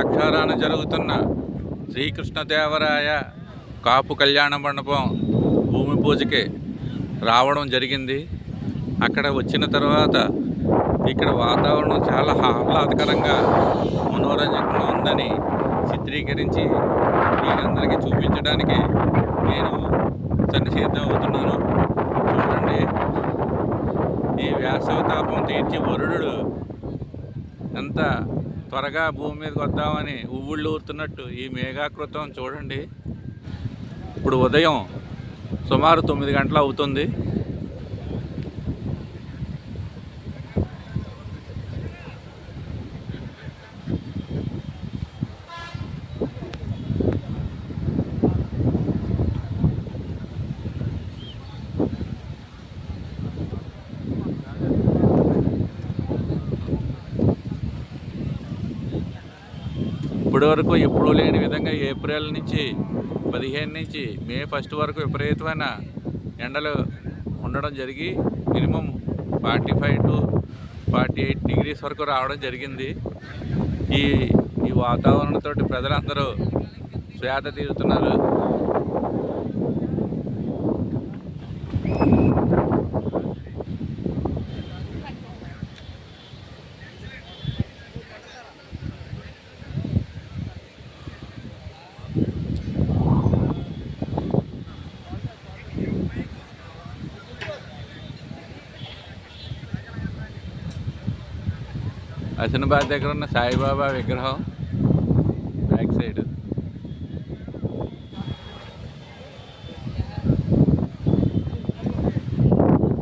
ద్రాక్షారాన జరుగుతున్న శ్రీకృష్ణదేవరాయ కాపు కళ్యాణ మండపం భూమి పూజకి రావడం జరిగింది. అక్కడ వచ్చిన తర్వాత ఇక్కడ వాతావరణం చాలా ఆహ్లాదకరంగా మనోరంజకంగా ఉందని చిత్రీకరించి మీరందరికీ చూపించడానికి నేను సన్నిసిద్ధం అవుతున్నాను. చూడండి, ఈ వేసవి తాపం తీర్చి వరుడు ఎంత త్వరగా భూమి మీదకి వద్దామని ఉవ్వుళ్ళు ఊరుతున్నట్టు ఈ మేఘాకృతం చూడండి. ఇప్పుడు ఉదయం సుమారు 9 గంటలు అవుతుంది. ఇప్పటి వరకు ఎప్పుడూ లేని విధంగా ఏప్రిల్ నుంచి 15 నుంచి మే 1 వరకు విపరీతమైన ఎండలు ఉండడం జరిగి మినిమం 45 to 48 డిగ్రీస్ వరకు రావడం జరిగింది. ఈ వాతావరణంతో ప్రజలందరూ స్వేద తీరుతున్నారు. హసనాబాద్ దగ్గర ఉన్న సాయిబాబా విగ్రహం బ్యాక్ సైడ్